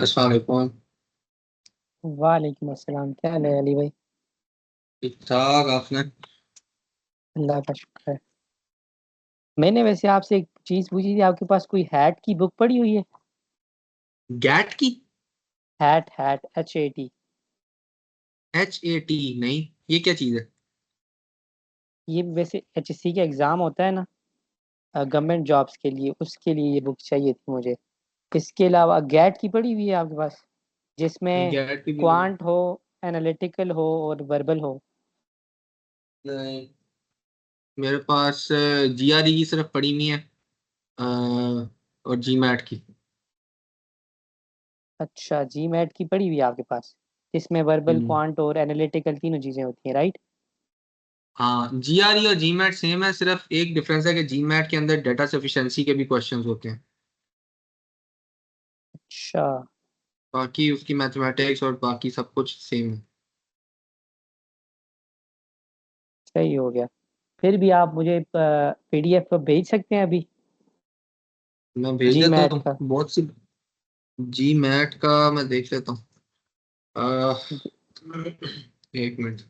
अस्सलाम वालेकुम। वालेकुम अस्सलाम। क्या हाल है अली भाई? ठीक ठाक आपने? अल्लाह का शुक्र है। मैंने वैसे आपसे एक चीज पूछी थी, आपके पास कोई हैट की बुक पड़ी हुई है? गैट की? Hat hat HAT। HAT? नहीं, ये क्या चीज़ है? ये वैसे HSC का एग्जाम होता है ना, गवर्नमेंट जॉब्स के लिए, उसके लिए ये बुक चाहिए थी मुझे। इसके अलावा गैट की पड़ी हुई है आपके पास, जिसमें गैट की भी नहीं। क्वांट हो, एनालिटिकल हो और वर्बल हो? नहीं, मेरे पास GRE की सिर्फ पड़ी हुई है, और GMAT की। अच्छा, जी मैट की पड़ी हुई है आपके पास, जिसमें वर्बल, हम्म। क्वांट और एनालिटिकल तीनों चीज़ें होती हैं, राइट? हाँ, GRE और GMAT सेम है, सिर्फ एक डिफरेंस है कि GMAT के अंदर डेटा सफिशिएंसी के भी क्वेश्चंस होते हैं। अच्छा, बाकी उसकी मैथमेटिक्स और बाकी सब कुछ सेम है। सही हो गया। फिर भी आप मुझे PDF भेज सकते हैं अभी, मैं भेज जी देता मैट हूँ का? बहुत सी। GMAT का मैं देख लेता हूँ। अह, एक मिनट।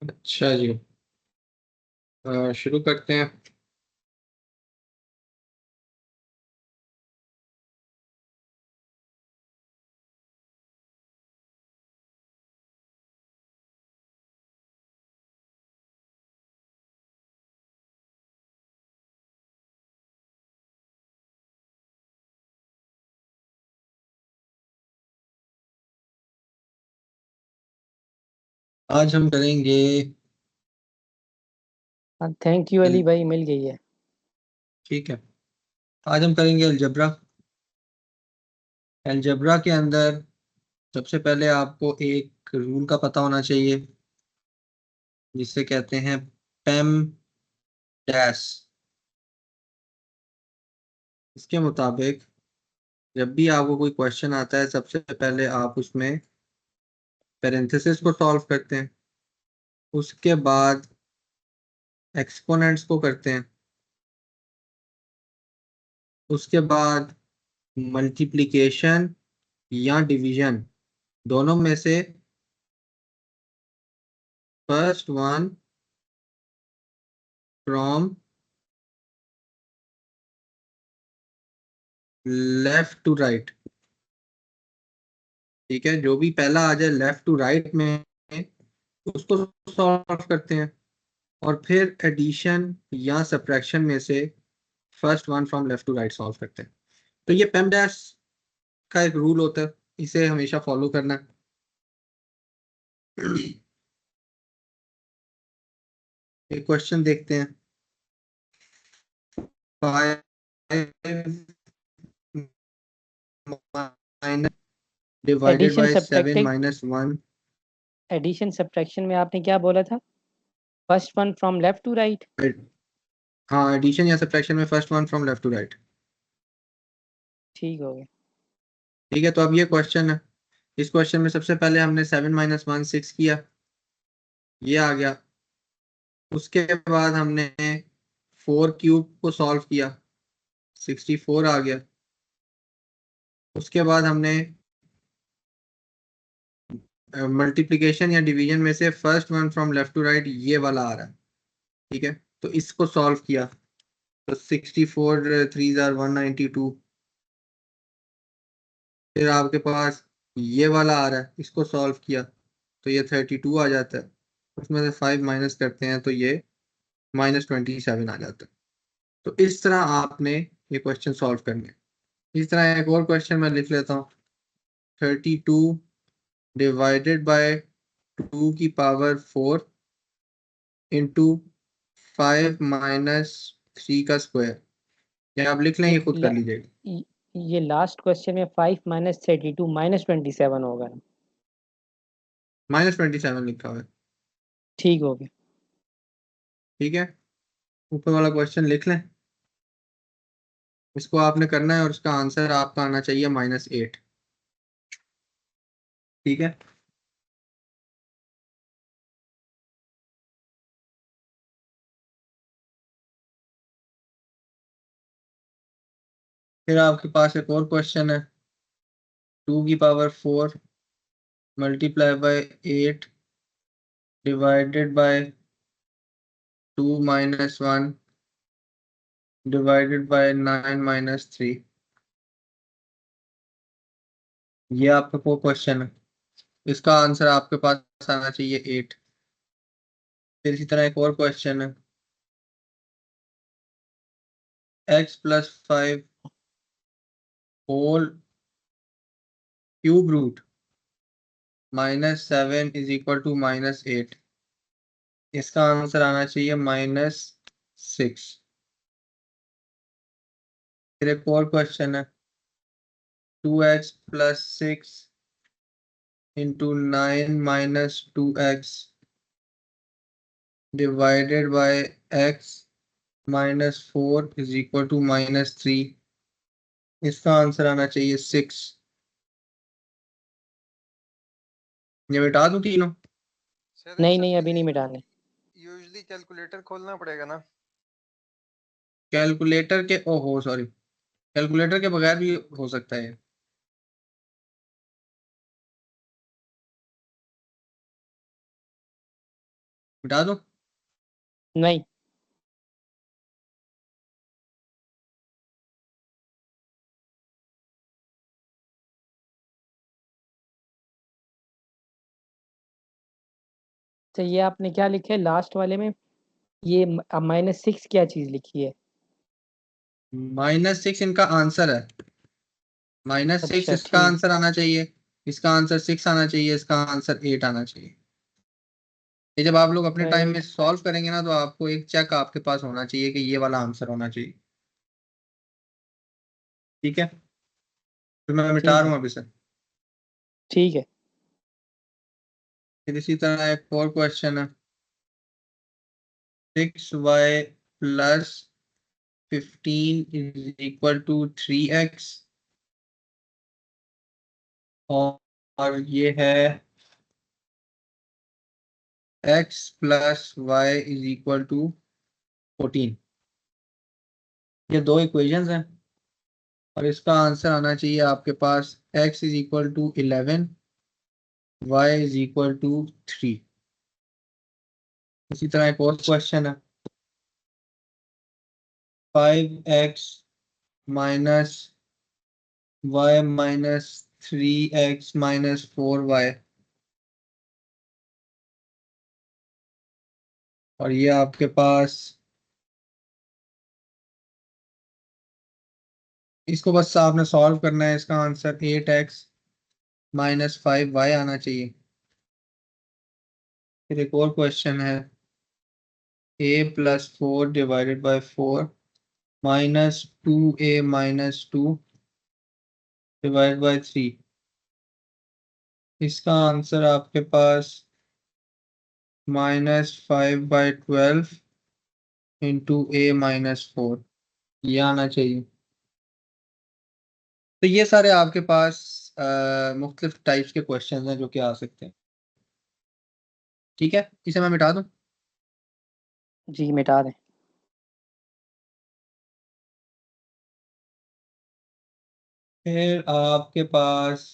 अच्छा जी, शुरू करते हैं। आज हम करेंगे। हाँ, थैंक यू अली एल- भाई, मिल गई है। ठीक है, आज हम करेंगे अलजबरा। अलजबरा के अंदर सबसे पहले आपको एक रूल का पता होना चाहिए, जिसे कहते हैं पेम डैश। इसके मुताबिक जब भी आपको कोई क्वेश्चन आता है, सबसे पहले आप उसमें पैरेंथेसिस को सॉल्व करते हैं, उसके बाद एक्सपोनेंट्स को करते हैं, उसके बाद मल्टीप्लिकेशन या डिवीजन, दोनों में से first one from left to right. ठीक है, जो भी पहला आ जाए लेफ्ट टू राइट में, उसको सॉल्व करते हैं। और फिर एडिशन या सब्ट्रैक्शन में से first one from left to right solve करते हैं। तो ये पेमडैश का एक रूल होता है, इसे हमेशा फॉलो करना है। एक क्वेश्चन देखते हैं। 5 minus divided addition by 7 subtracting minus 1। Addition subtraction में आपने क्या बोला था? First one from left to right. हाँ, एडिशन या सब्ट्रैक्शन में first one from left to right. ठीक हो गया। ठीक है, तो अब ये क्वेश्चन है। इस क्वेश्चन में सबसे पहले हमने 7 माइनस 1 6 किया, ये आ गया। उसके बाद हमने 4 क्यूब को सॉल्व किया, 64 आ गया। उसके बाद हमने मल्टीप्लिकेशन या डिवीजन में से first one from left to right ये वाला आ रहा है। ठीक है, तो इसको सॉल्व किया तो 64 3 जार 192। फिर आपके पास ये वाला आ रहा है, इसको सॉल्व किया तो ये 32 आ जाता है। उसमें से 5 माइनस करते हैं तो ये -27 आ जाता है। तो इस तरह आपने ये क्वेश्चन सॉल्व करने हैं। इस तरह एक और क्वेश्चन मैं लिख लेता हूँ। 32 डिवाइडेड बाय 2 की पावर 4 इंटू 5 माइनस 3 का स्क्वायर। या आप लिख लें, ये ये खुद कर लीजिएगा। ये लास्ट क्वेश्चन में 5 माइनस 32 -27 होगा ना? -27 लिखा हुआ है। ठीक हो गया। ठीक है, ऊपर वाला क्वेश्चन लिख लें। इसको आपने करना है और इसका आंसर आपका आना चाहिए -8। ठीक है, फिर आपके पास एक और क्वेश्चन है। 2 की power 4 multiply by 8 divided by 2 minus 1 divided by 9 minus 3। ये आपका को क्वेश्चन है, इसका आंसर आपके पास आना चाहिए 8। फिर इसी तरह एक और क्वेश्चन है। x+5 whole cube root -7 is equal to -8। इसका आंसर आना चाहिए -6। फिर एक और क्वेश्चन है। 2x+6 into 9 minus 2x divided by x -4 is equal to -3। इसका आंसर आना चाहिए 6। ये मिटा दूं तीनों? नहीं नहीं, अभी नहीं मिटाने। यूजुअली कैलकुलेटर खोलना पड़ेगा ना? कैलकुलेटर के ओहो सॉरी, कैलकुलेटर के बगैर भी हो सकता है। मिटा दूं? नहीं, तो ये आपने क्या लिखे लास्ट वाले में? ये -6 क्या चीज लिखी है? -6 इनका आंसर है। -6 अच्छा इसका ठीक। आंसर आना चाहिए, इसका आंसर 6 आना चाहिए, इसका आंसर 8 आना चाहिए। ये जब आप लोग अपने तो टाइम में सॉल्व करेंगे ना, तो आपको एक चेक आपके पास होना चाहिए कि ये वाला आंसर होना चाहिए। ठीक है, तो मैं मिटा ठीक रहा है। हूँ अभी से। ठीक है। फिर इसी तरह एक और क्वेश्चन है। 6y plus 15 is equal to 3x। और ये है x plus Y is equal to 14। ये दो इक्वेशंस हैं और इसका आंसर आना चाहिए आपके पास x is equal to 11, y is equal to 3। इसी तरह एक और क्वेश्चन है। 5x minus y minus 3x minus 4y। और ये आपके पास, इसको बस आपने सॉल्व करना है। इसका आंसर 8x माइनस 5y आना चाहिए। फिर एक और क्वेश्चन है। a+4 divided by 4 -2a -2 divide by 3। इसका आंसर आपके पास -5/12 इंटू a-4 ये आना चाहिए। तो ये सारे आपके पास मुख्तलिफ टाइप्स के क्वेश्चन हैं जो कि आ सकते हैं। ठीक है, इसे मैं मिटा दूं। जी मिटा दें। फिर आपके पास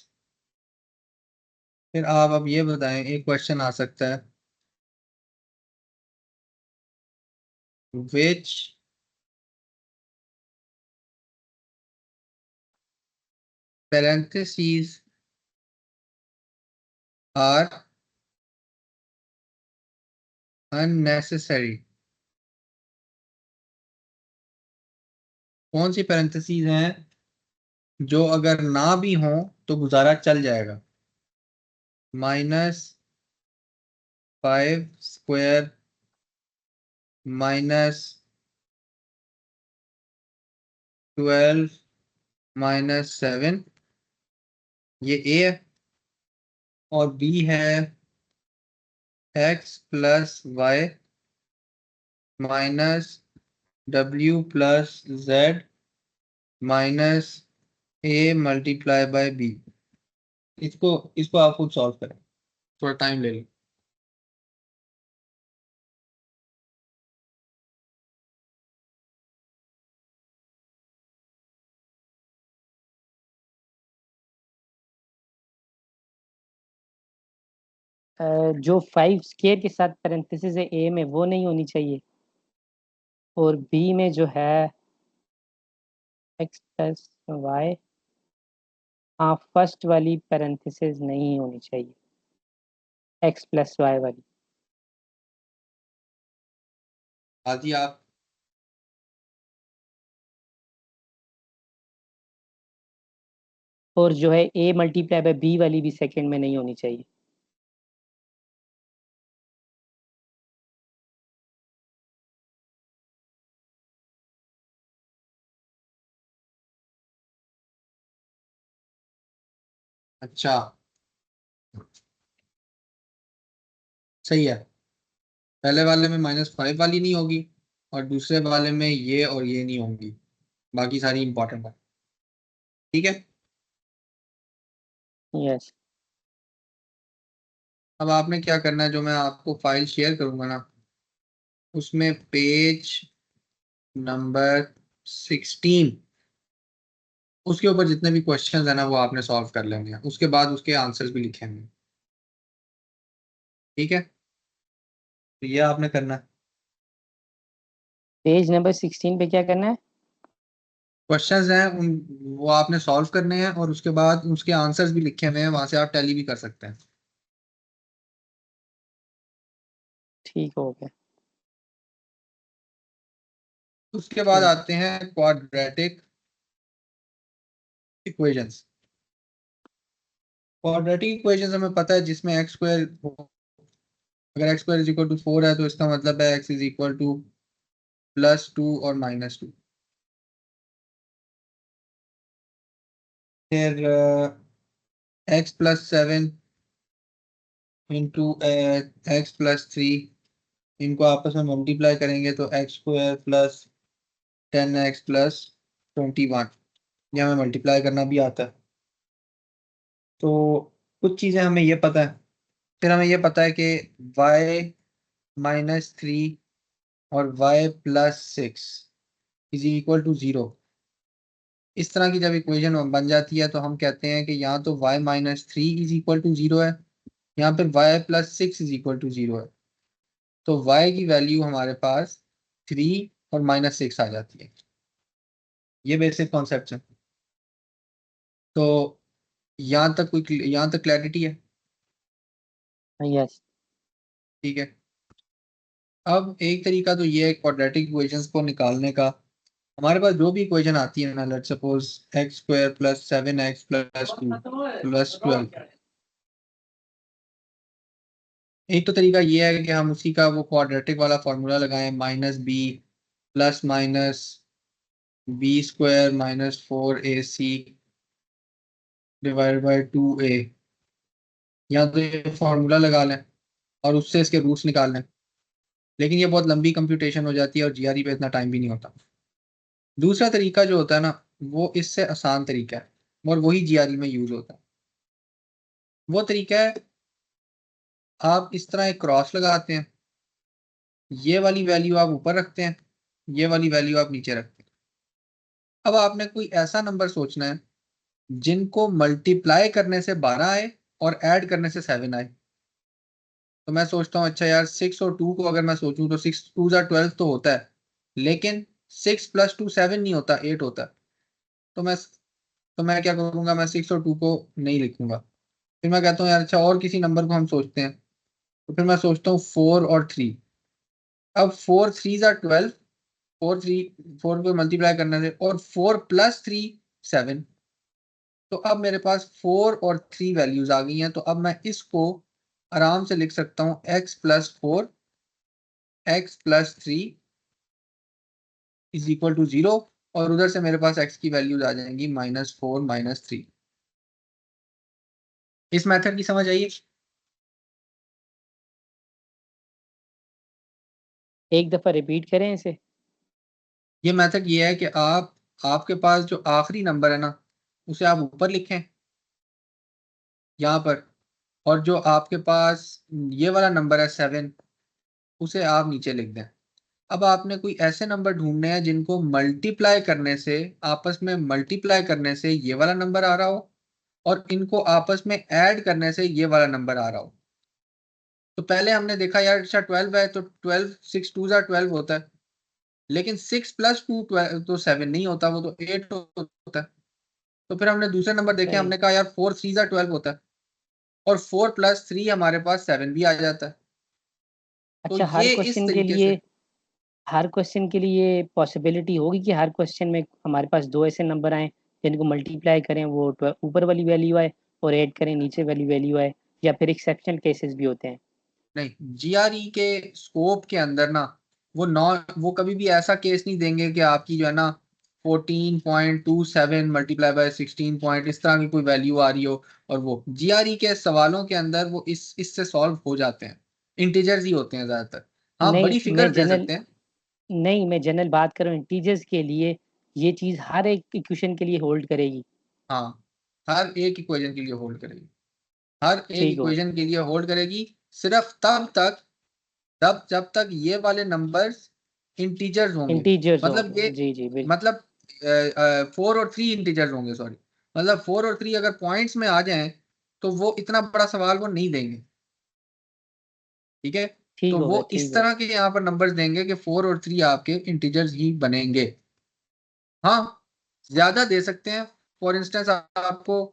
फिर आप अब ये बताएं, एक क्वेश्चन आ सकता है, विच parentheses are unnecessary। कौन सी पैरेंथेसिस हैं जो अगर ना भी हो तो गुजारा चल जाएगा। -5² -12 -7 ये ए है, और बी है x+y -w+z -a×b। इसको इसको आप खुद सॉल्व करें, थोड़ा टाइम ले लें। जो 5 स्केयर के साथ पैरेंथेसिस है ए में वो नहीं होनी चाहिए, और बी में जो है x+y, हाँ फर्स्ट वाली पैरेंथेसिस नहीं होनी चाहिए, x+y वाली। आदि आप और जो है a×b वाली भी सेकंड में नहीं होनी चाहिए। अच्छा, सही है। पहले वाले में -5 वाली नहीं होगी, और दूसरे वाले में ये और ये नहीं होंगी, बाकी सारी इंपॉर्टेंट है। ठीक है, यस। अब आपने क्या करना है, जो मैं आपको फाइल शेयर करूंगा ना, उसमें पेज नंबर 16 उसके ऊपर जितने भी क्वेश्चंस है ना वो आपने सॉल्व कर लेंगे, उसके बाद उसके आंसर्स भी लिखेंगे। ठीक है, तो ये आपने करना है। पेज नंबर 16 पे क्या करना है? क्वेश्चंस हैं उन वो आपने सॉल्व करने हैं, और उसके बाद उसके आंसर्स भी लिखे हुए हैं, वहां से आप टैली भी कर सकते हैं। ठीक हो गया। उसके बाद आते हैं क्वाड्रेटिक इक्वेशंस। क्वाड्रेटिक इक्वेशंस हमें पता है, जिसमें अगर x²= 4 है तो इसका मतलब है x = +2 और -2। फिर x+7 इंटू x+3, इनको आपस में मल्टीप्लाई करेंगे तो x² + 10x + 21, ये हमें मल्टीप्लाई करना भी आता है। तो कुछ चीज़ें हमें ये पता है। फिर हमें ये पता है कि y-3 और y+6 = 0। इस तरह की जब इक्वेशन बन जाती है तो हम कहते हैं कि यहाँ तो y-3 = 0 है, यहाँ पे y+6 = 0 है। तो y की वैल्यू हमारे पास 3 और -6 आ जाती है। ये बेसिक कॉन्सेप्ट है। तो यहाँ तक क्लैरिटी है। यस। ठीक है, अब एक तरीका तो ये है क्वाड्रेटिक इक्वेशंस को निकालने का। हमारे पास जो भी इक्वेशन आती है ना, लेट्स सपोज x² + 7x + 2 + 12, एक तो तरीका ये है कि हम उसी का वो क्वाड्रेटिक वाला फॉर्मूला लगाएं, -b ± b² - 4ac divide by 2a, या तो ये फॉर्मूला लगा लें और उससे इसके रूट्स निकाल लें, लेकिन ये बहुत लंबी कंप्यूटेशन हो जाती है और जीआरई पे इतना टाइम भी नहीं होता। दूसरा तरीका जो होता है ना, वो इससे आसान तरीका है और वही जीआरई में यूज होता है। वो तरीका है, आप इस तरह एक क्रॉस लगाते हैं, ये वाली वैल्यू आप ऊपर रखते हैं, ये वाली वैल्यू आप नीचे रखते हैं। अब आपने कोई ऐसा नंबर सोचना है जिनको मल्टीप्लाई करने से 12 आए और ऐड करने से 7 आए। तो मैं सोचता हूँ अच्छा यार 6 और 2 को अगर मैं सोचूं तो 6 2 12 तो होता है, लेकिन 6 + 2 7 नहीं होता, 8 होता है। तो मैं क्या करूंगा, मैं 6 और 2 को नहीं लिखूंगा। फिर मैं कहता हूँ यार अच्छा और किसी नंबर को हम सोचते हैं, तो फिर मैं सोचता हूँ 4 और 3। अब 4 3 12, 4 को मल्टीप्लाई करने से, और 4 + 3 7। तो अब मेरे पास 4 और 3 वैल्यूज आ गई हैं, तो अब मैं इसको आराम से लिख सकता हूँ x+4 x+3 = 0, और उधर से मेरे पास x की वैल्यूज आ जाएंगी -4 -3। इस मेथड की समझ आइए। एक दफा रिपीट करें इसे। ये मेथड ये है कि आपके पास जो आखिरी नंबर है ना, उसे आप ऊपर लिखें यहाँ पर, और जो आपके पास ये वाला नंबर है 7, उसे आप नीचे लिख दें। अब आपने कोई ऐसे नंबर ढूंढने हैं जिनको मल्टीप्लाई करने से, आपस में मल्टीप्लाई करने से ये वाला नंबर आ रहा हो, और इनको आपस में ऐड करने से ये वाला नंबर आ रहा हो। तो पहले हमने देखा यार अच्छा 12 है, तो 12 6 2 12 होता है, लेकिन 6 + 2 12 तो 7 नहीं होता, वो तो 8 होता है। तो फिर हमने दूसरे नंबर देखे, सही। हमने कहा यार 4 3 12 होता है, और 4 + 3 हमारे पास 7 भी आ जाता है। तो अच्छा, ये इस तरीके से। हर क्वेश्चन के लिए पॉसिबिलिटी होगी कि हर क्वेश्चन में हमारे पास दो ऐसे नंबर आए जिनको मल्टीप्लाई करें वो ऊपर वाली वैल्यू आए, और ऐड करें नीचे वाली वैल्यू आए, या फिर एक्सेप्शनल केसेस भी होते हैं? नहीं, जीआरई के स्कोप के अंदर ना, वो कभी भी ऐसा केस नहीं देंगे कि आपकी जो है ना 14.27 × 16 पॉइंट इस तरह की कोई वैल्यू आ रही हो। और वो जीआरई के सवालों के अंदर वो इससे सॉल्व हो जाते हैं, इंटीजर्स ही होते हैं ज्यादातर। हाँ, नहीं बड़ी मैं फिगर्स दे जनरल सकते हैं। नहीं मैं जनरल बात कर रहा हूँ, इंटीजर्स के लिए ये चीज़ हर एक इक्वेशन के लिए होल्ड करेगी। हाँ, हर एक इक्वेशन के लिए होल्ड करेगी, हर एक ठीक हो। इक्वेशन के लिए होल्ड करेगी। सिर्फ तब जब तक ये वाले नंबर्स इंटीजर्स होंगे। इंटीजर्स मतलब होंगे, ये, जी जी बिल्कुल। मतलब 4 और 3 इंटीजर्स होंगे, सॉरी, मतलब 4 और 3 अगर पॉइंट्स में आ जाएं तो वो इतना बड़ा सवाल वो नहीं देंगे। ठीक है, ठीक तो हो वो गया, इस ठीक हो। तरह के यहाँ पर नंबर्स देंगे कि 4 और 3 आपके इंटीजर्स ही बनेंगे। हाँ, ज्यादा दे सकते हैं। फॉर इंस्टेंस आपको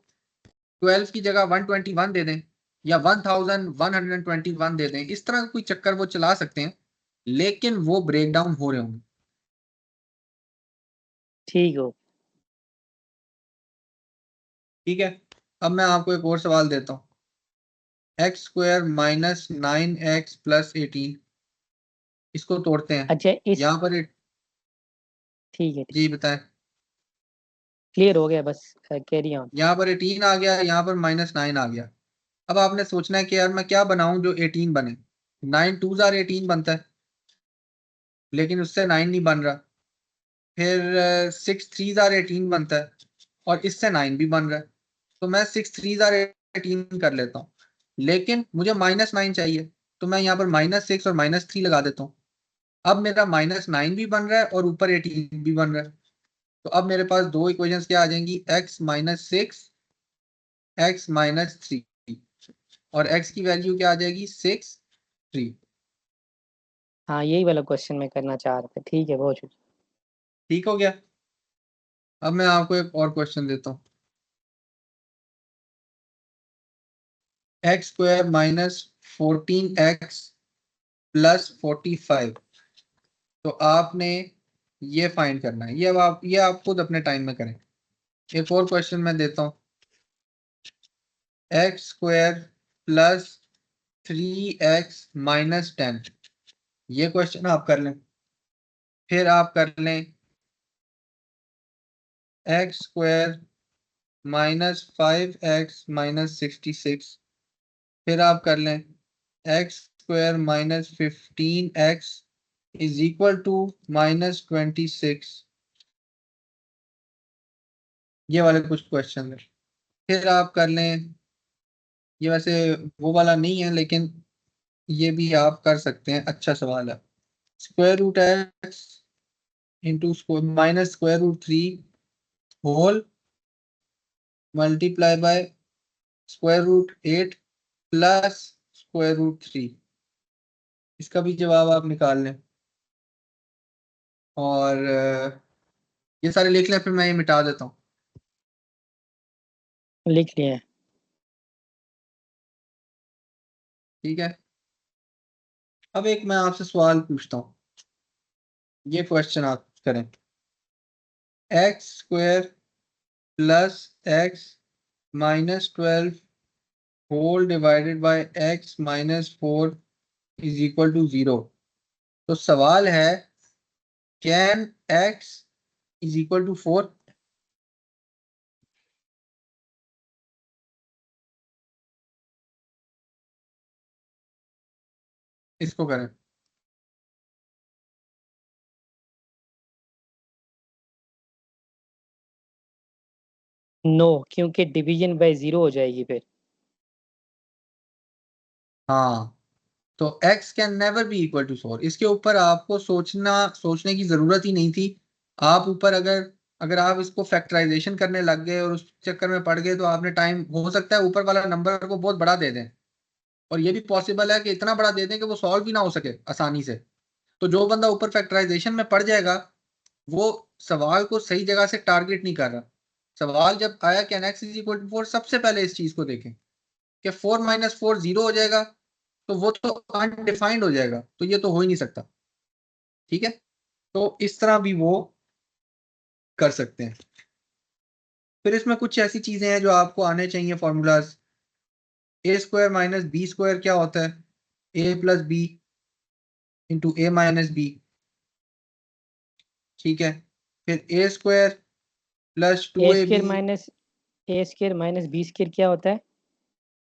12 की जगह 121 दे दें, या 1121 दे दें, इस तरह का कोई चक्कर वो चला सकते हैं, लेकिन वो ब्रेक डाउन हो रहे होंगे। ठीक हो। ठीक है, अब मैं आपको एक और सवाल देता हूँ। x² - 9x + 18, इसको तोड़ते हैं। अच्छा इस यहाँ पर ठीक है, जी बताएं। क्लियर हो गया, बस कैरी ऑन। यहाँ पर 18 आ गया, यहाँ पर -9 आ गया। अब आपने सोचना है कि यार मैं क्या बनाऊं जो 18 बने। 9 2 18 बनता है, लेकिन उससे 9 नहीं बन रहा। फिर 6 3 18 बनता है, और इससे 9 भी बन रहा है। तो मैं 6 3 18 कर लेता हूँ, लेकिन मुझे -9 चाहिए, तो मैं यहाँ पर -6 और -3 लगा देता हूँ। अब मेरा -9 भी बन रहा है और ऊपर 18 भी बन रहा है। तो अब मेरे पास दो इक्वेशंस क्या आ जाएंगी, x - 6 x - 3, और x की वैल्यू क्या आ जाएगी 6 3। हाँ, यही वाला क्वेश्चन मैं करना चाह रहा था। ठीक है, बहुत शुक्रिया। ठीक हो गया। अब मैं आपको एक और क्वेश्चन देता हूँ। x² - 14x + 45। तो आपने ये फाइंड करना है, ये आप खुद अपने टाइम में करें। एक और क्वेश्चन मैं देता हूँ। x² + 3x - 10, ये क्वेश्चन आप कर लें। फिर आप कर लें x² -5x -66, फिर आप कर लें x² -15x is equal to -26। ये वाले कुछ क्वेश्चन है। फिर आप कर लें, ये वैसे वो वाला नहीं है लेकिन ये भी आप कर सकते हैं, अच्छा सवाल है। √x into -√3 whole multiply by √8 plus √3। इसका भी जवाब आप निकाल लें और ये सारे लिख लें, फिर मैं ये मिटा देता हूँ। लिख लिए हैं। ठीक है, अब एक मैं आपसे सवाल पूछता हूँ, ये क्वेश्चन आप करें। x² + x -12 whole divided by x -4 is equal to 0। तो सवाल है, can x is equal to 4? इसको करें। नो, क्योंकि डिवीजन बाय 0 हो जाएगी फिर। हाँ, तो x can never be equal to 4। इसके ऊपर आपको सोचने की जरूरत ही नहीं थी। आप ऊपर अगर अगर आप इसको फैक्टराइजेशन करने लग गए और उस चक्कर में पड़ गए तो आपने टाइम, हो सकता है ऊपर वाला नंबर को बहुत बड़ा दे दें, और ये भी पॉसिबल है कि इतना बड़ा दे दें कि वो सॉल्व भी ना हो सके आसानी से। तो जो बंदा ऊपर फैक्टराइजेशन में पड़ जाएगा वो सवाल को सही जगह से टारगेट नहीं कर रहा। सवाल जब आया can x is equal to 4, सबसे पहले इस चीज को देखें कि 4 - 4 0 हो जाएगा, तो वो तो अनडिफाइंड हो जाएगा, तो ये तो हो ही नहीं सकता। ठीक है, तो इस तरह भी वो कर सकते हैं। फिर इसमें कुछ ऐसी चीजें हैं जो आपको आने चाहिए फॉर्मूलाज। a² - b² क्या होता है? a + b into a - b। ठीक है, फिर a² + A 2ab square minus B square क्या होता है?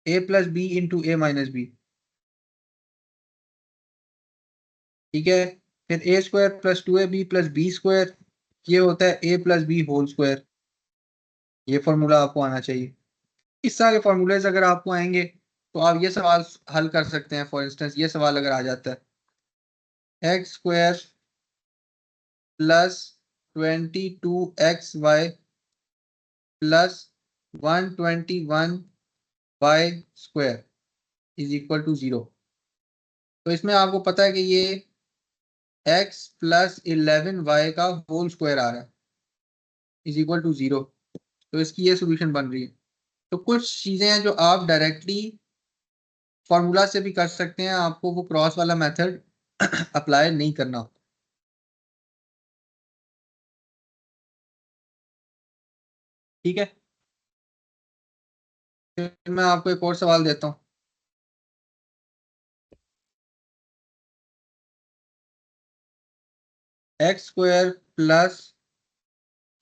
a + b into a - b। ठीक है, फिर a² + 2ab + b², ये होता है a + b होल स्क्वायर। ये फॉर्मूला आपको आना चाहिए। इस तरह के फॉर्मूलेज अगर आपको आएंगे तो आप ये सवाल हल कर सकते हैं। फॉर इंस्टेंस ये सवाल अगर आ जाता है, x² +22xy +121y² is equal to 0। तो इसमें आपको पता है कि ये x + 11y का होल स्क्वायर आ रहा है इज इक्वल टू 0। तो इसकी ये सोल्यूशन बन रही है। तो कुछ चीजें हैं जो आप डायरेक्टली फॉर्मूला से भी कर सकते हैं, आपको वो क्रॉस वाला मेथड अप्लाई नहीं करना। ठीक है, फिर मैं आपको एक और सवाल देता हूँ। x² +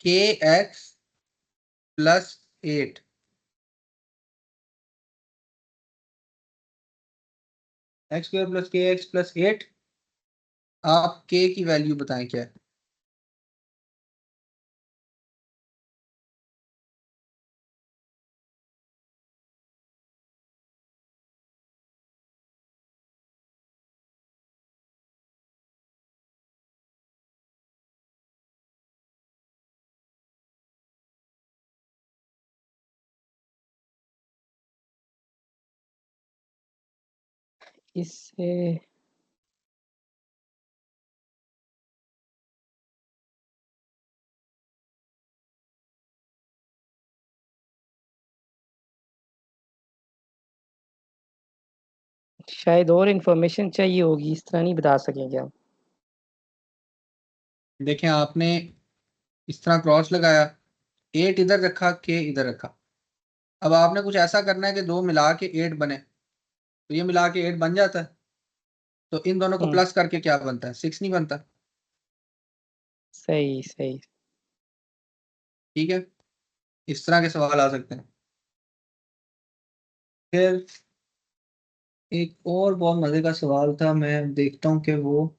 kx + 8। x² + kx + 8। आप k की वैल्यू बताएं क्या है? इससे शायद और इंफॉर्मेशन चाहिए होगी, इस तरह नहीं बता सकेंगे आप। देखें, आपने इस तरह क्रॉस लगाया, 8 इधर रखा, k इधर रखा। अब आपने कुछ ऐसा करना है कि दो मिला के 8 बने, तो ये मिला के 8 बन जाता है। तो इन दोनों को प्लस करके क्या बनता है? 6 नहीं बनता। सही सही। ठीक है, इस तरह के सवाल आ सकते हैं। फिर एक और बहुत मजे का सवाल था, मैं देखता हूँ कि वो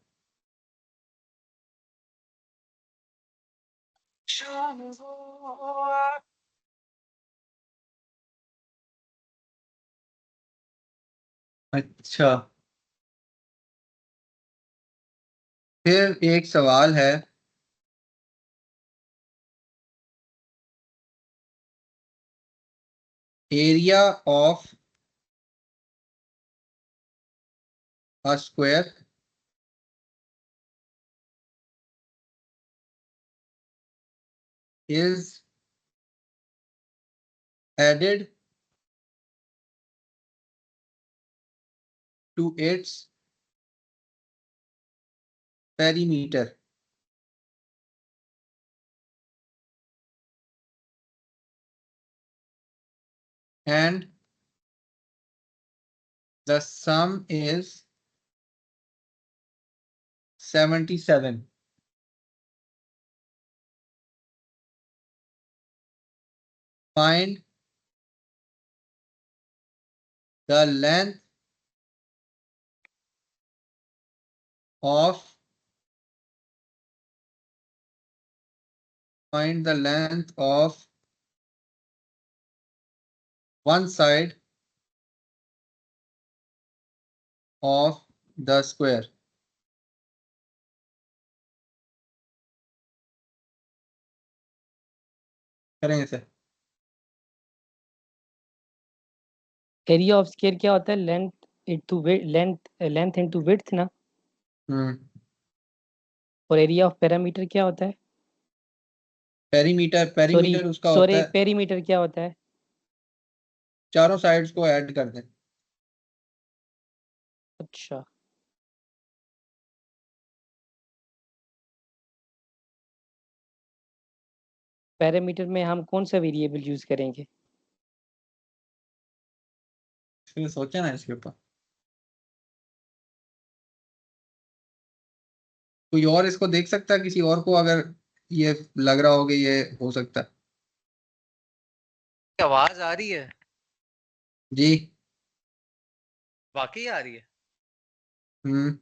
अच्छा, फिर एक सवाल है, area of a square is added to its perimeter and the sum is 77. Find the length of one side of the square. करेंगे इसे। एरिया ऑफ स्क्वायर क्या होता है? लेंथ इनटू विड्थ ना। और एरिया ऑफ पैरामीटर क्या होता है? पेरीमीटर उसका होता है, पेरीमीटर क्या होता है? चारों साइड्स को ऐड कर दें। अच्छा, पैरामीटर में हम कौन सा वेरिएबल यूज करेंगे? फिर सोचा ना इसके ऊपर, कोई और इसको देख सकता है, किसी और को अगर ये लग रहा हो कि ये हो सकता है। आवाज आ रही है? जी। वाकई आ रही है? हम्म।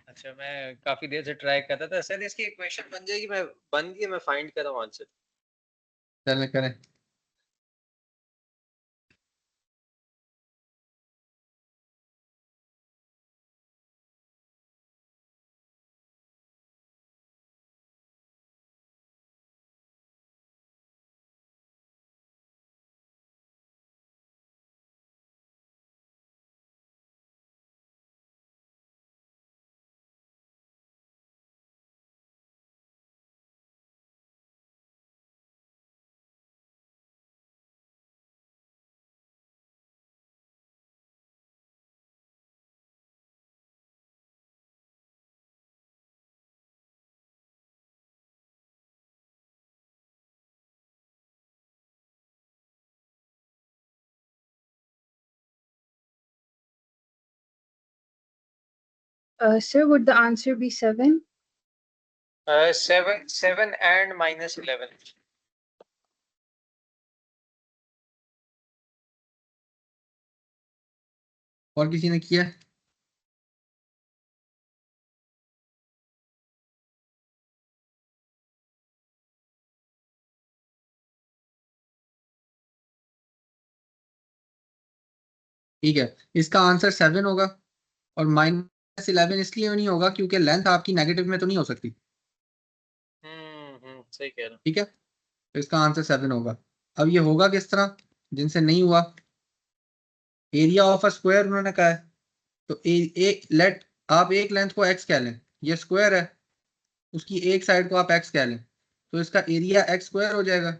अच्छा, मैं काफी देर से ट्राई करता था सर, इसकी इक्वेशन बन जाएगी, मैं बन गई, मैं फाइंड कर रहा हूँ आंसर। चलें करें। Sir, would the answer be 7? 7 and -11। और किसी ने किया? ठीक है, इसका आंसर 7 होगा, और -11 इसलिए नहीं होगा क्योंकि लेंथ आपकी नेगेटिव में तो नहीं हो सकती। सही कह रहा हूँ। ठीक है, तो इसका आंसर 7 होगा। अब ये होगा किस तरह, जिनसे नहीं हुआ, एरिया ऑफ अ स्क्वायर उन्होंने कहा है, तो लेट आप एक लेंथ को x कह लें, ये स्क्वायर है, उसकी एक साइड को आप x कह लें, तो इसका एरिया x स्क्वायर हो जाएगा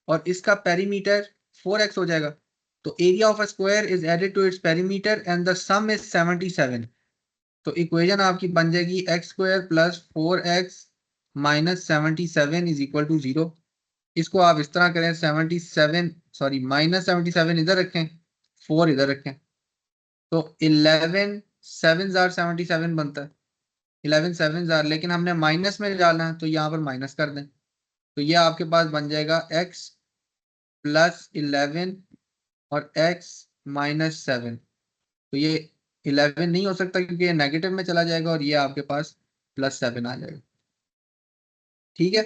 और इसका पेरीमीटर 4x हो जाएगा। तो area of a square is added to its perimeter and the sum is 77। तो इक्वेशन आपकी बन जाएगी x square plus 4x minus 77 is equal to 0। इसको आप इस तरह करें, -77 इधर रखें, 4 इधर रखें, तो 11 7 जार 77 बनता है, 11 7 जार, लेकिन हमने माइनस में डालना है तो यहाँ पर माइनस कर दें, तो ये आपके पास बन जाएगा x प्लस 11 और x माइनस 7। तो ये 11 नहीं हो सकता क्योंकि ये नेगेटिव में चला जाएगा और ये आपके पास प्लस 7 आ जाएगा। ठीक है,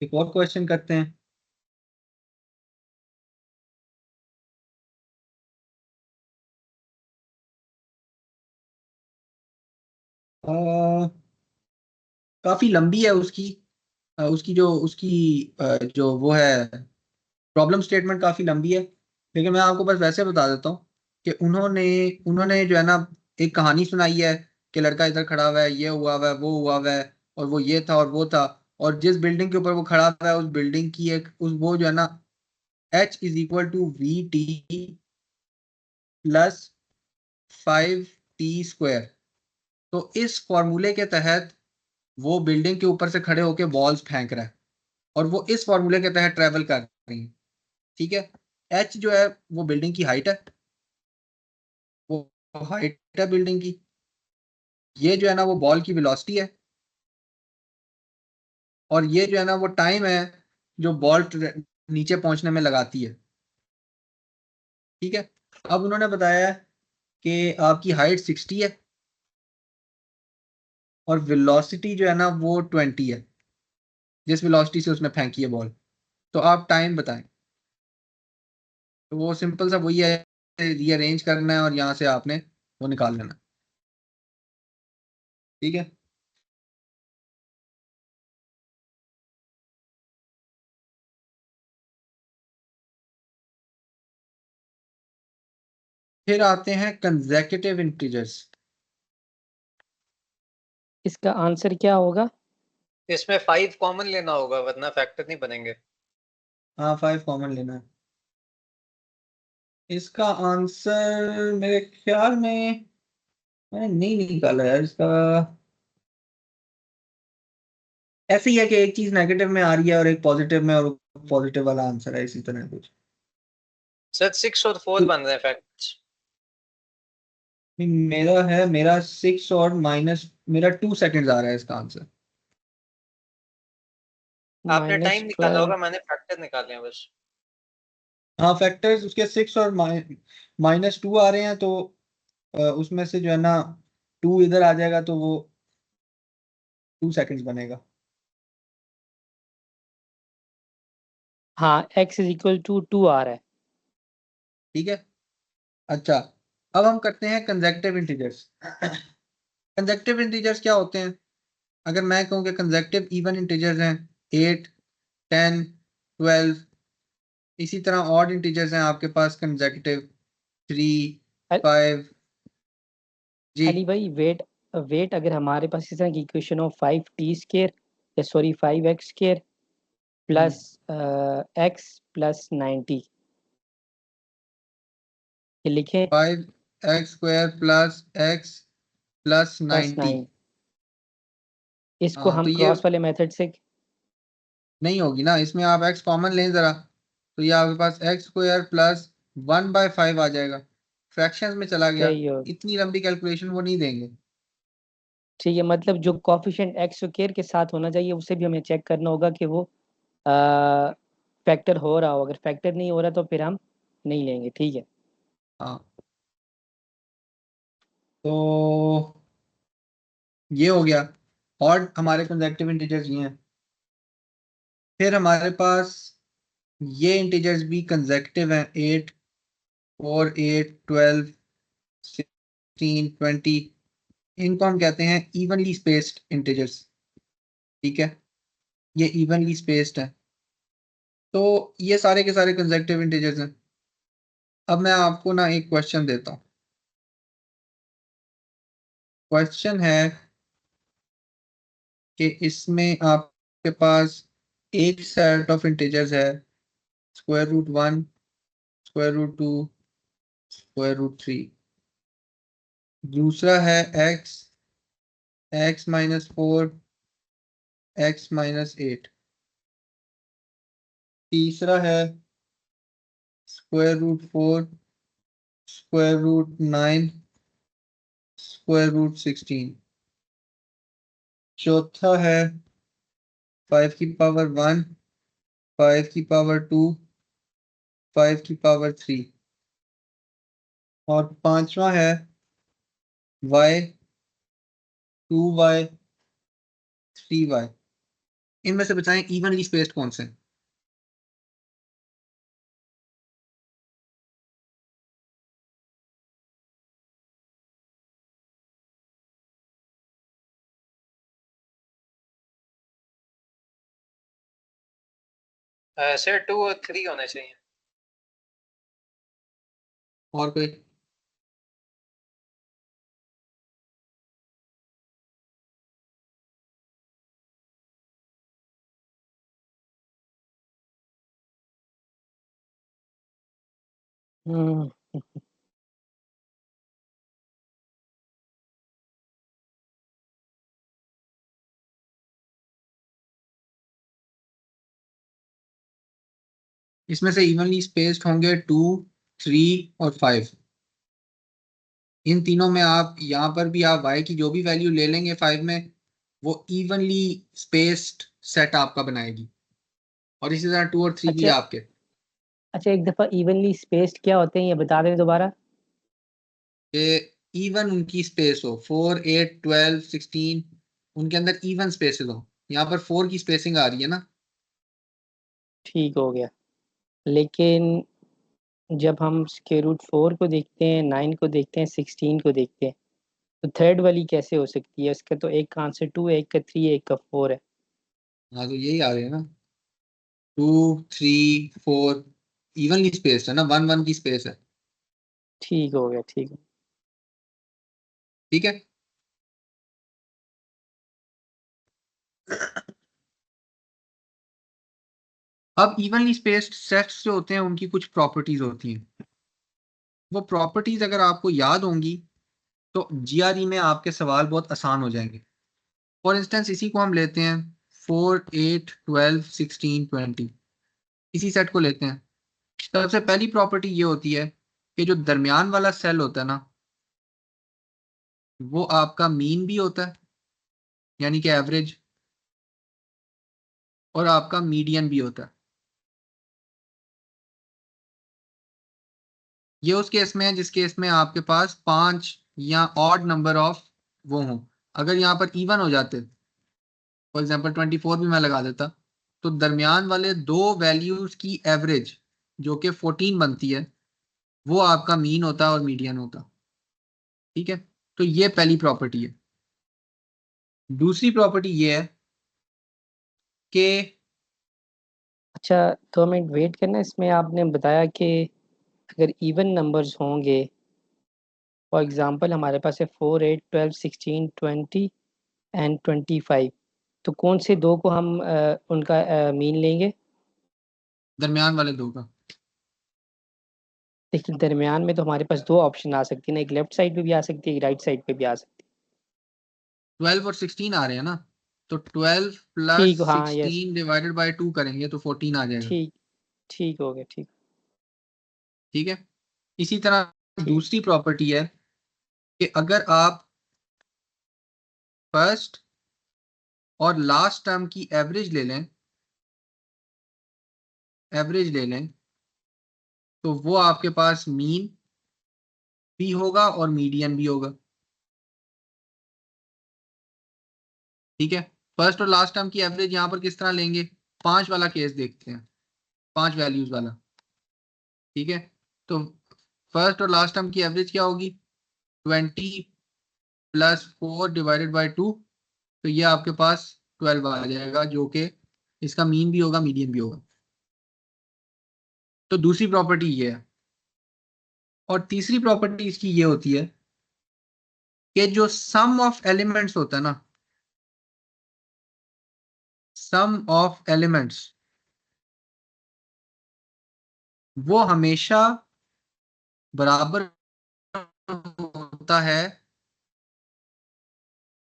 एक और क्वेश्चन करते हैं। काफी लंबी है उसकी जो वो है प्रॉब्लम स्टेटमेंट काफी लंबी है, लेकिन मैं आपको बस वैसे बता देता हूँ कि उन्होंने उन्होंने जो है ना एक कहानी सुनाई है कि लड़का इधर खड़ा हुआ है, ये हुआ हुआ है, वो हुआ हुआ है, और वो ये था और वो था, और जिस बिल्डिंग के ऊपर वो खड़ा हुआ है उस बिल्डिंग की एक उस वो जो है ना H is equal to VT plus 5T square. तो इस फॉर्मूले के तहत वो बिल्डिंग के ऊपर से खड़े होके बॉल्स फेंक रहा है और वो इस फॉर्मूले के तहत ट्रेवल कर रही है। ठीक है, H जो है वो बिल्डिंग की हाइट है, वो हाइट है बिल्डिंग की। ये जो है ना वो बॉल की वेलोसिटी है, और ये जो है ना वो टाइम है जो बॉल नीचे पहुंचने में लगाती है। ठीक है, अब उन्होंने बताया कि आपकी हाइट 60 है और वेलोसिटी जो है ना वो 20 है, जिस वेलोसिटी से उसने फेंकी है बॉल। तो आप टाइम बताएं। तो वो सिंपल सा वही है, रीअरेंज करना है और यहाँ से आपने वो निकाल लेना। ठीक है, फिर आते हैं कंसेक्यूटिव इंटीजर्स। इसका आंसर क्या होगा? इसमें 5 कॉमन लेना होगा वरना फैक्टर नहीं बनेंगे। हाँ 5 कॉमन लेना है। इसका आंसर मेरे ख्याल में मैंने नहीं निकाला यार इसका। ऐसे ही है कि एक चीज नेगेटिव में आ रही है और एक पॉजिटिव में, और पॉजिटिव वाला आंसर है, इसी तरह कुछ। सर 6 और 4 बन रहे हैं फैक्ट्स। मेरा 6 और माइनस मेरा 2 सेकंड्स आ रहा है इसका आंसर। आपने टाइम निकाला -12 होगा, मैंने फैक्टर निकाले हैं बस। हाँ फैक्टर्स उसके 6 और -2 आ रहे हैं, तो उसमें से जो है ना 2 इधर आ जाएगा तो वो 2 सेकंड्स बनेगा। हाँ, x = 2 आ रहा है। ठीक है, अच्छा अब हम करते हैं कंसेक्यूटिव इंटीजर्स। कंसेक्यूटिव इंटीजर्स क्या होते हैं? अगर मैं कहूँ कि कंसेक्यूटिव इवन इंटीजर्स हैं 8, 10, 12, इसी तरह ऑड इंटीजर्स हैं आपके पास कंसेक्यूटिव 3, अ- 5। जी अली भाई, वेट वेट अगर हमारे पास इस तरह की इक्वेशन हो 5t² या sorry 5x² plus x plus 90, ये लिखें 5x² plus x plus plus 90। 9। इसको हाँ हम तो ये क्रॉस वाले मेथड से नहीं होगी ना, इसमें आप x कॉमन लें जरा, तो ये आपके पास x² प्लस 1/5 आ जाएगा, फ्रैक्शंस में चला गया। सही हो। इतनी लंबी कैलकुलेशन वो नहीं देंगे। ठीक है, मतलब जो कॉफिशिएंट x² के साथ होना चाहिए उसे भी हमें चेक करना होगा कि वो फैक्टर हो रहा हो। अगर फैक्टर नहीं हो रहा तो फिर हम नहीं लेंगे। ठीक है। हाँ तो ये हो गया, और हमारे कंसेक्यूटिव इंटीजर्स ये हैं। फिर हमारे पास ये इंटीजर्स भी कंसेक्यूटिव हैं, 8, 4, 8, 12, 16, 20। इनको हम कहते हैं इवनली स्पेस्ड इंटीजर्स। ठीक है, ये इवनली स्पेस्ड है। तो ये सारे के सारे कंसेक्यूटिव इंटीजर्स हैं। अब मैं आपको ना एक क्वेश्चन देता हूँ। क्वेश्चन है कि इसमें आपके पास एक सेट ऑफ इंटीजर्स है √1, √2, √3। दूसरा है x-4, x-8। तीसरा है √4, √9, √16। चौथा है 5 की पावर 1, 5 की पावर 2, 5 की पावर 3, और पांचवा है y, 2y, 3y। इनमें से बताएं इवनली स्पेस्ड कौन से हैं? सर 2 और 3 होने चाहिए। और कोई? हम्म, इसमें से इवनली स्पेस्ड होंगे 2, 3 और 5। इन तीनों में आप यहाँ पर भी आप y की जो भी वैल्यू ले लेंगे 5 में, वो इवनली स्पेस्ड सेट आपका बनाएगी। और इसी तरह 2 और 3 भी अच्छा आपके। अच्छा, एक दफा इवनली स्पेस्ड क्या होते हैं ये बता दें दोबारा। कि इवन उनकी स्पेस हो, 4, 8, 12, 16, उनके अंदर इवन स्पेसेस हो। यहाँ पर 4 की स्पेसिंग आ रही है ना। ठीक हो गया। लेकिन जब हम स्क्वायर रूट 4 को देखते हैं, 9 को देखते हैं, 16 को देखते हैं, तो थर्ड वाली कैसे हो सकती है? उसका तो एक का आंसर 2 है, एक का 3 है, एक का 4 है। हाँ तो यही आ रहे हैं ना, 2, 3, 4 इवनली स्पेस है ना, 1, 1 की स्पेस है। ठीक हो गया, ठीक है। ठीक है। अब इवनली स्पेस्ड सेट्स जो होते हैं उनकी कुछ प्रॉपर्टीज होती हैं। वो प्रॉपर्टीज अगर आपको याद होंगी तो जीआरई में आपके सवाल बहुत आसान हो जाएंगे। फॉर इंस्टेंस इसी को हम लेते हैं, 4, 8, 12, 16, 20, इसी सेट को लेते हैं। सबसे पहली प्रॉपर्टी ये होती है कि जो दरमियान वाला सेल होता है ना, वो आपका मीन भी होता है, यानी कि एवरेज, और आपका मीडियन भी होता है। ये उस केस में है जिस केस में आपके पास 5 या ऑड नंबर ऑफ वो हों। अगर यहाँ पर इवन हो जाते, फॉर एग्जांपल 24 भी मैं लगा देता, तो दरमियान वाले दो वैल्यूज की एवरेज जो कि 14 बनती है, वो आपका मीन होता और मीडियन होता। ठीक है, तो ये पहली प्रॉपर्टी है। दूसरी प्रॉपर्टी ये है कि अच्छा, 2 मिनट वेट करना। इसमें आपने बताया कि अगर इवन नंबर्स होंगे, फॉर एग्जांपल हमारे पास है 4, 8, 12, 16, 20 एंड 25, तो कौन से दो को हम उनका मीन लेंगे? दरमियान वाले दो का। देखिए, दरमियान में तो हमारे पास दो ऑप्शन आ सकती है ना, एक लेफ्ट साइड पे भी आ सकती है, एक राइट साइड पे भी आ सकती 12 और 16 आ रहे हैं ना, तो 12 है। प्लस ठीक, हाँ, यस, 16 डिवाइडेड बाई 2 करेंगे तो 14 आ जाएगा। ठीक, ठीक हो गया, ठीक, ठीक है। इसी तरह ठीक। दूसरी प्रॉपर्टी है कि अगर आप फर्स्ट और लास्ट टर्म की एवरेज ले लें, तो वो आपके पास मीन भी होगा और मीडियन भी होगा। ठीक है। फर्स्ट और लास्ट टर्म की एवरेज यहां पर किस तरह लेंगे, 5 वाला केस देखते हैं, 5 वैल्यूज वाला। ठीक है, तो फर्स्ट और लास्ट टर्म की एवरेज क्या होगी, 20 प्लस 4 डिवाइडेड बाई 2, तो ये आपके पास 12 आ जाएगा, जो कि इसका मीन भी होगा मीडियन भी होगा। तो दूसरी प्रॉपर्टी ये है। और तीसरी प्रॉपर्टी इसकी ये होती है कि जो सम ऑफ एलिमेंट्स होता है ना, सम ऑफ एलिमेंट्स, वो हमेशा बराबर होता है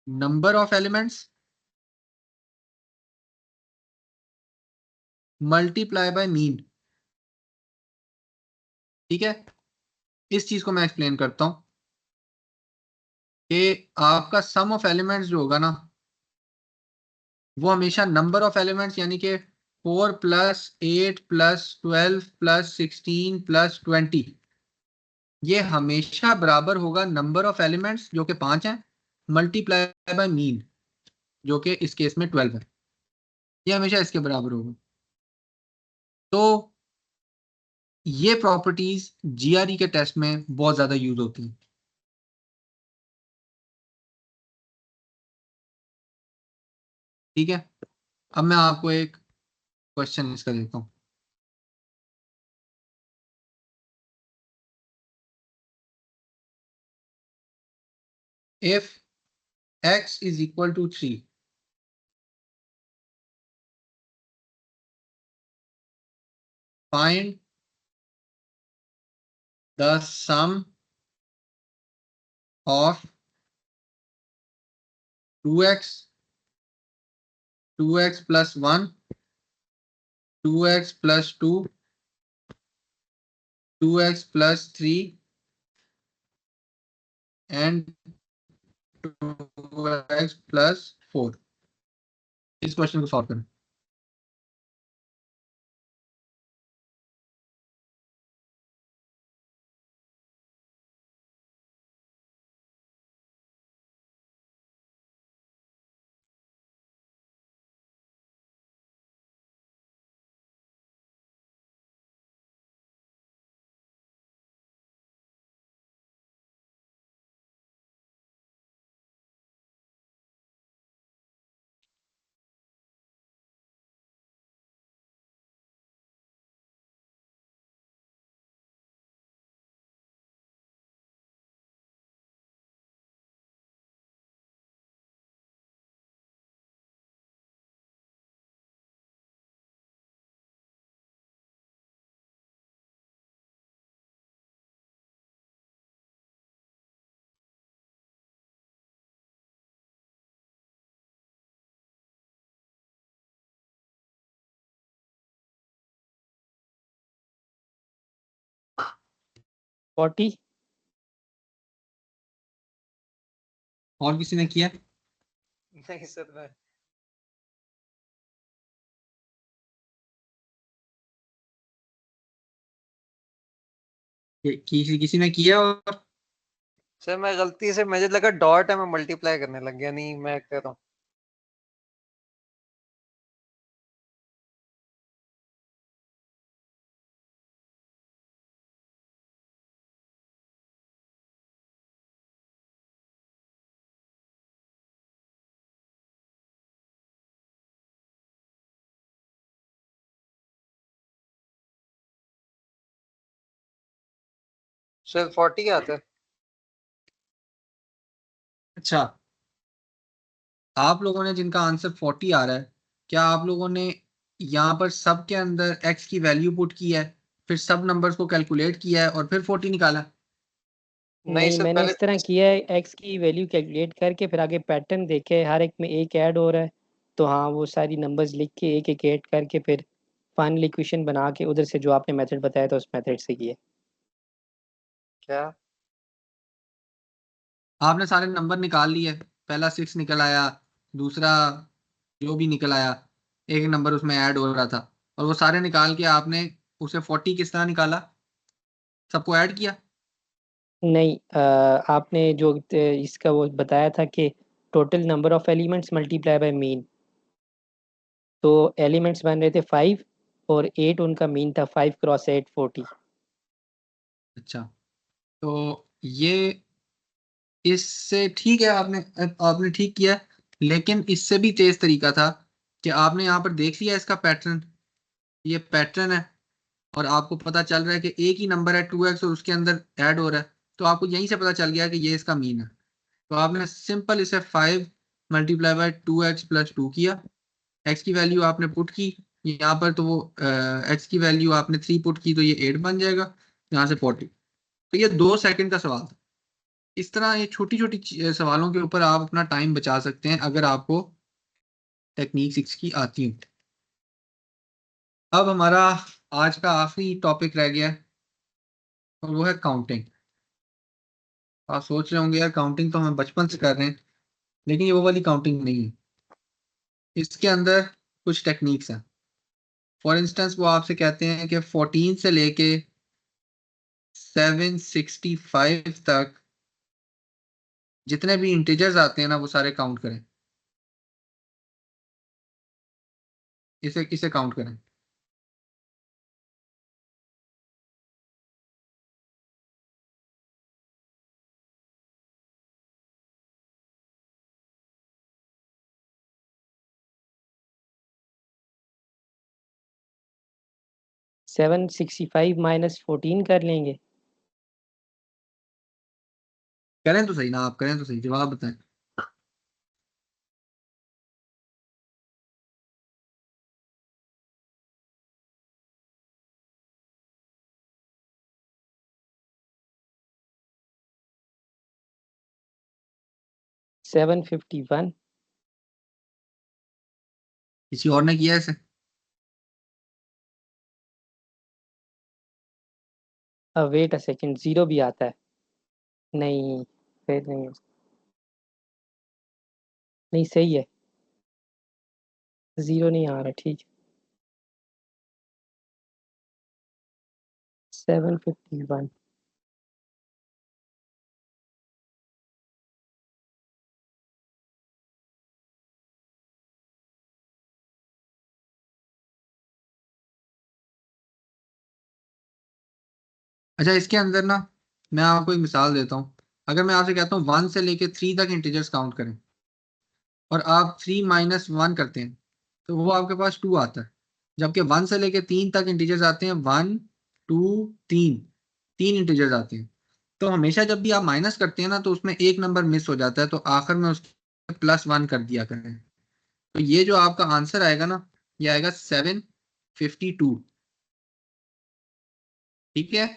number of elements multiply by mean. ठीक है, इस चीज को मैं एक्सप्लेन करता हूं कि आपका सम ऑफ एलिमेंट्स जो होगा ना, वो हमेशा नंबर ऑफ एलिमेंट्स यानी कि 4 + 8 + 12 + 16 + 20 ये हमेशा बराबर होगा नंबर ऑफ एलिमेंट्स जो कि 5 हैं मल्टीप्लाई बाय मीन जो कि इस केस में 12 है। ये हमेशा इसके बराबर होगा। तो ये प्रॉपर्टीज जीआरई के टेस्ट में बहुत ज्यादा यूज होती हैं। ठीक है, अब मैं आपको एक क्वेश्चन इसका देता हूं। If x is equal to 3, find the sum of 2x, 2x plus 1, 2x plus 2, 2x plus 3 and 2x plus 4। इस क्वेश्चन को सॉल्व करें। फोर्टी। और किसी ने किया? नहीं सर मैं किसी ने किया? और सर मैं गलती से मुझे लगा डॉट है, मैं मल्टीप्लाई करने लग गया। नहीं मैं कर रहा हूँ। सर 40 आता है। अच्छा, आप लोगों ने जिनका आंसर 40 आ रहा है, क्या आप लोगों ने यहाँ पर सब के अंदर x की वैल्यू पुट की है, फिर सब नंबर्स को कैलकुलेट किया है और फिर 40 निकाला? नहीं नहीं, सर मैंने पहले इस तरह किया है, एक्स की वैल्यू कैलकुलेट करके फिर आगे पैटर्न देखे, हर एक में एक ऐड हो रहा है तो हाँ वो सारी नंबर्स लिख के एक एक ऐड करके फिर फाइनल इक्वेशन बना के उधर से जो आपने मेथड बताया था उस मेथड से किया। क्या आपने सारे नंबर निकाल लिए, पहला 6 निकल आया, दूसरा जो भी निकल आया, एक नंबर उसमें ऐड हो रहा था, और वो सारे निकाल के आपने उसे 40 किस तरह निकाला? सबको ऐड किया? नहीं, आपने जो इसका वो बताया था कि total number of elements multiply by mean, तो एलिमेंट्स बन रहे थे 5 और 8 उनका मीन था, 5 क्रॉस 8 40। अच्छा, तो ये इससे ठीक है, आपने आपने ठीक किया, लेकिन इससे भी तेज तरीका था कि आपने यहाँ पर देख लिया इसका पैटर्न, ये पैटर्न है और आपको पता चल रहा है कि एक ही नंबर है 2x और उसके अंदर ऐड हो रहा है, तो आपको यहीं से पता चल गया कि ये इसका मीन है। तो आपने सिंपल इसे 5 मल्टीप्लाई बाय 2x + 2 किया, x की वैल्यू आपने पुट की यहाँ पर, तो वो x की वैल्यू आपने 3 पुट की तो ये 8 बन जाएगा, यहाँ से 40। तो ये 2 सेकंड का सवाल था। इस तरह ये छोटी छोटी सवालों के ऊपर आप अपना टाइम बचा सकते हैं अगर आपको टेक्निक 6 की आती हो। अब हमारा आज का आखिरी टॉपिक रह गया है और वो है काउंटिंग। आप सोच रहे होंगे यार काउंटिंग तो हम बचपन से कर रहे हैं, लेकिन ये वो वाली काउंटिंग नहीं है। इसके अंदर कुछ टेक्निक्स हैं। फॉर इंस्टेंस वो आपसे कहते हैं कि 14 से लेके 765 तक जितने भी इंटीजर्स आते हैं ना वो सारे काउंट करें। इसे किसे काउंट करें? -765 -14 कर लेंगे। करें तो सही ना, आप करें तो सही, जवाब बताएं। सेवन 51। किसी और ने किया ऐसे? वेट अ सेकंड, 0 भी आता है? नहीं, फिर नहीं। नहीं, सही है, 0 नहीं आ रहा। ठीक है, 751। अच्छा, इसके अंदर ना मैं आपको एक मिसाल देता हूँ। अगर मैं आपसे कहता हूँ 1 से लेके 3 तक इंटीजर्स काउंट करें और आप 3 - 1 करते हैं तो वो आपके पास 2 आता है। जबकि 1 से लेके 3 तक इंटीजर्स आते हैं, 1 2 3, 3 इंटीजर्स आते हैं। तो हमेशा जब भी आप माइनस करते हैं ना तो उसमें एक नंबर मिस हो जाता है, तो आखिर में उसके +1 कर दिया करें। तो ये जो आपका आंसर आएगा ना, ये आएगा 752। ठीक है,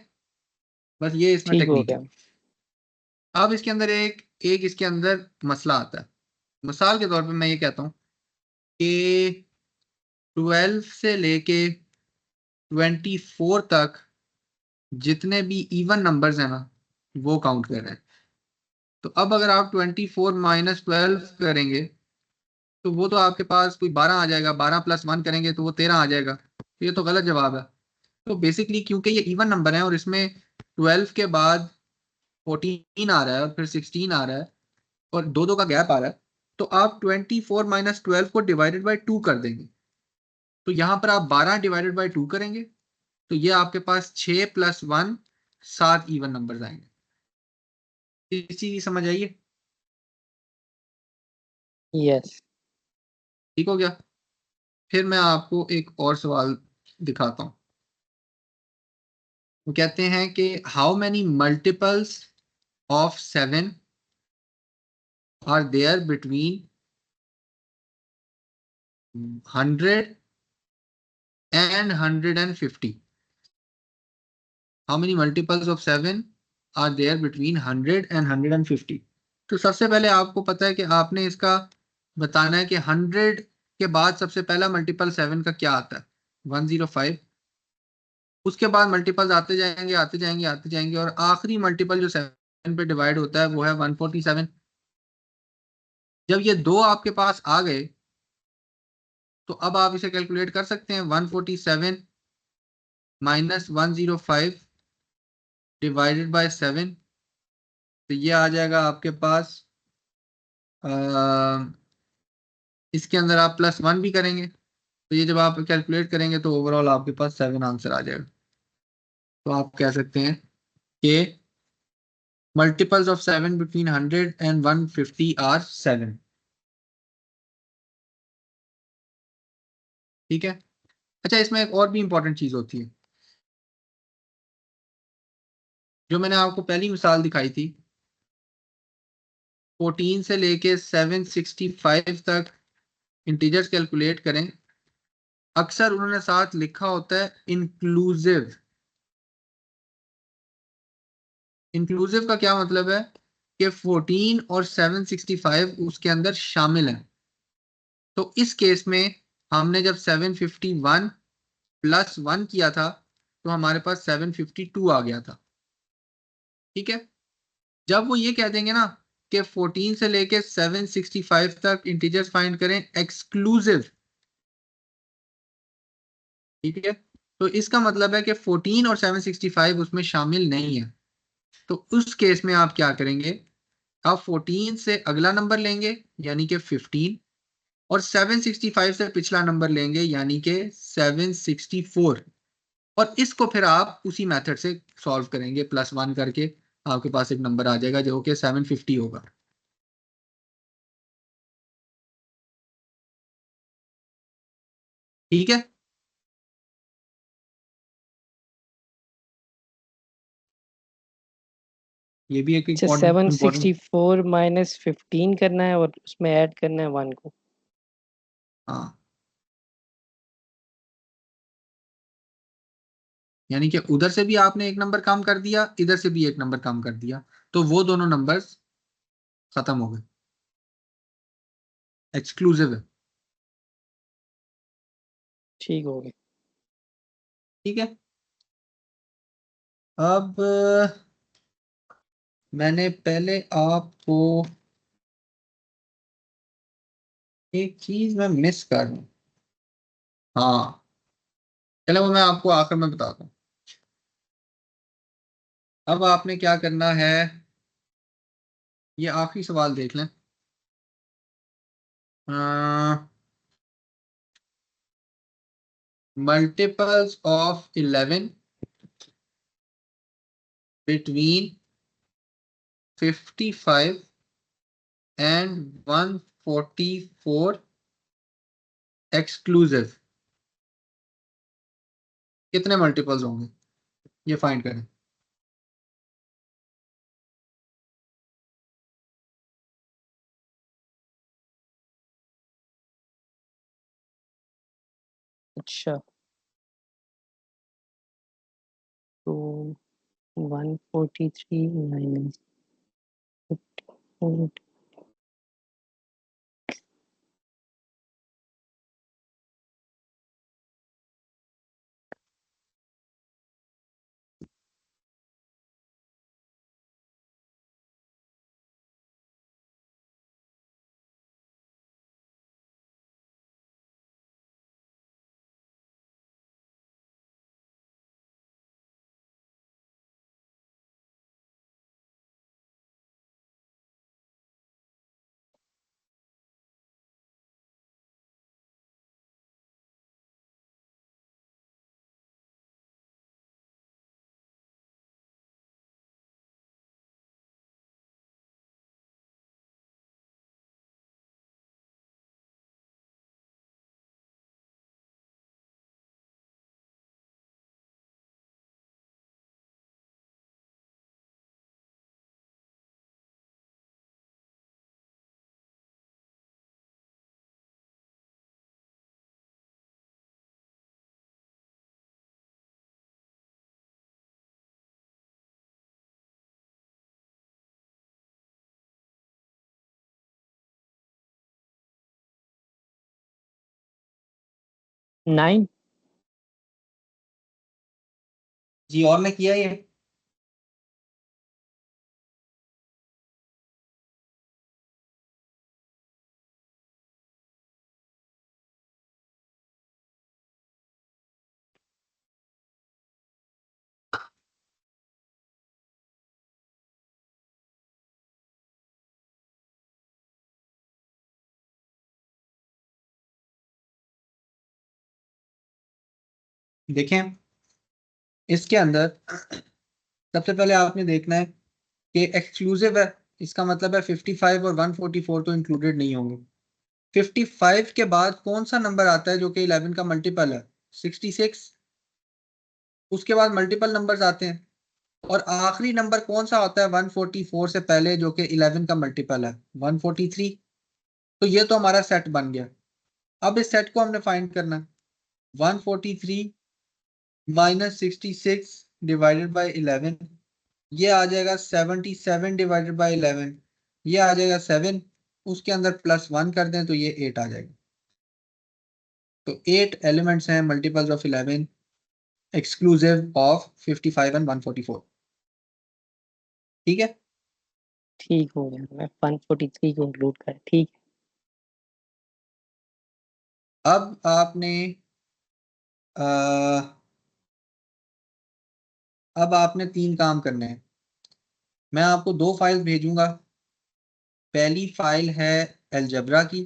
बस ये इसमें ठीक हो टेक्निक गया। है। अब इसके अंदर एक एक इसके अंदर मसला आता है। मिसाल के तौर पे मैं ये कहता हूँ कि 12 से लेके 24 तक जितने भी इवन नंबर्स हैं ना वो काउंट कर रहे हैं। तो अब अगर आप 24 - 12 करेंगे तो वो तो आपके पास कोई 12 आ जाएगा, 12 + 1 करेंगे तो वो 13 आ जाएगा। तो ये तो गलत जवाब है। तो बेसिकली क्योंकि ये इवन नंबर है और इसमें 12 के बाद 14 आ रहा है और फिर 16 आ रहा है और दो दो का गैप आ रहा है, तो आप 24 - 12 को डिवाइडेड बाई 2 कर देंगे। तो यहाँ पर आप 12 डिवाइडेड बाई 2 करेंगे तो ये आपके पास 6 + 1 7 इवन नंबर्स आएंगे। इस चीज की समझ आइए? यस। ठीक हो गया। फिर मैं आपको एक और सवाल दिखाता हूँ। वो कहते हैं कि how many multiples of 7 are there between 100 and 150? How many multiples of 7 are there between 100 and 150? तो सबसे पहले आपको पता है कि आपने इसका बताना है कि 100 के बाद सबसे पहला मल्टीपल 7 का क्या आता है, 105। उसके बाद मल्टीपल्स आते जाएंगे आते जाएंगे आते जाएंगे और आखिरी मल्टीपल जो 7 पे डिवाइड होता है वो है 147। जब ये दो आपके पास आ गए तो अब आप इसे कैलकुलेट कर सकते हैं। 147 - 105 डिवाइडेड बाय 7, तो ये आ जाएगा आपके पास इसके अंदर आप +1 भी करेंगे तो ये जब आप कैलकुलेट करेंगे तो ओवरऑल आपके पास 7 आंसर आ जाएगा। तो आप कह सकते हैं कि multiples of 7 between 100 and 150 are 7। ठीक है। अच्छा, इसमें एक और भी इंपॉर्टेंट चीज होती है जो मैंने आपको पहली मिसाल दिखाई थी। 14 से लेके 765 तक इंटीजर्स कैलकुलेट करें, अक्सर उन्होंने साथ लिखा होता है इंक्लूसिव। इंक्लूसिव का क्या मतलब है कि 14 और 765 उसके अंदर शामिल हैं। तो इस केस में हमने जब 751 + 1 किया था तो हमारे पास 752 आ गया था। ठीक है। जब वो ये कह देंगे ना कि 14 से लेके 765 तक इंटीजर्स फाइंड करें एक्सक्लूसिव। ठीक है, तो इसका मतलब है कि 14 और 765 उसमें शामिल नहीं है। तो उस केस में आप क्या करेंगे, आप 14 से अगला नंबर लेंगे यानी कि 15, और 765 से पिछला नंबर लेंगे यानी कि 764, और इसको फिर आप उसी मेथड से सॉल्व करेंगे, +1 करके आपके पास एक नंबर आ जाएगा जो कि 750 होगा। ठीक है, ये भी एक अच्छा, इम्पोर्टेंट 764 माइनस 15 करना है और उसमें ऐड करना है 1 को। हाँ, यानी कि उधर से भी आपने एक नंबर कम कर दिया, इधर से भी एक नंबर कम कर दिया, तो वो दोनों नंबर्स खत्म हो गए, एक्सक्लूसिव है। ठीक हो गया। ठीक है, अब मैंने पहले आपको एक चीज मैं मिस कर रहा हूं। हाँ, चलो वो मैं आपको आखिर में बताता हूँ। अब आपने क्या करना है, ये आखिरी सवाल देख लें। Multiples of 11 between 55 and 144 exclusive, कितने मल्टीपल्स होंगे ये फाइंड करें। अच्छा, तो 143 माइनस 54, नाइन। जी, और ने किया ये? देखें, इसके अंदर सबसे पहले आपने देखना है कि एक्सक्लूसिव है, इसका मतलब है 55 और 144 तो इंक्लूडेड नहीं होंगे। 55 के बाद कौन सा नंबर आता है जो कि 11 का मल्टीपल है? 66। उसके बाद मल्टीपल नंबर्स आते हैं, और आखिरी नंबर कौन सा आता है 144 से पहले जो कि 11 का मल्टीपल है? 143। तो ये तो हमारा सेट बन गया। अब इस सेट को हमने फाइंड करना है। 143 माइनस 66 डिवाइडेड बाई 11, ये आ जाएगा 77 डिवाइडेड बाई 11, ये आ जाएगा 7, उसके अंदर +1 कर दें तो ये 8 आ जाएगा। तो 8 एलिमेंट्स हैं multiples of 11 exclusive of 55 and 144। ठीक है, ठीक हो गया, मैं 143 को इंक्लूड कर, ठीक है। अब आपने अब आपने 3 काम करने हैं। मैं आपको 2 फाइल भेजूंगा। पहली फाइल है अलजेब्रा की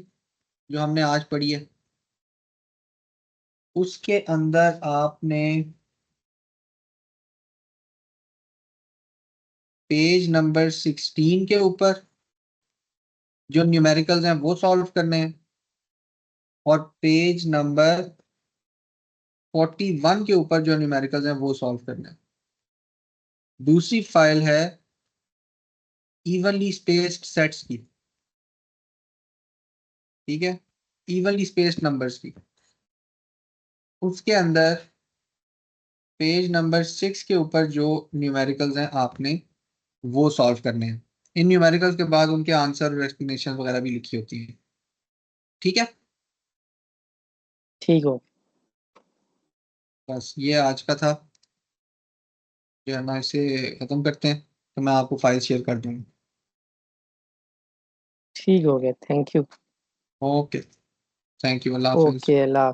जो हमने आज पढ़ी है। उसके अंदर आपने पेज नंबर 16 के ऊपर जो न्यूमेरिकल्स हैं वो सॉल्व करने हैं, और पेज नंबर 41 के ऊपर जो न्यूमेरिकल्स हैं वो सॉल्व करने हैं। दूसरी फाइल है इवनली स्पेस्ड सेट्स की, ठीक है, इवनली स्पेस्ड नंबर्स की। उसके अंदर पेज नंबर 6 के ऊपर जो न्यूमेरिकल्स हैं आपने वो सॉल्व करने हैं। इन न्यूमेरिकल्स के बाद उनके आंसर और एक्सप्लेनेशन वगैरह भी लिखी होती हैं, ठीक है। ठीक हो, बस ये आज का था, जो है ना इसे खत्म करते हैं, तो मैं आपको फाइल शेयर कर दूंगा। ठीक हो गया, thank you. Okay, thank you, Allah Hafiz. Okay, Allah.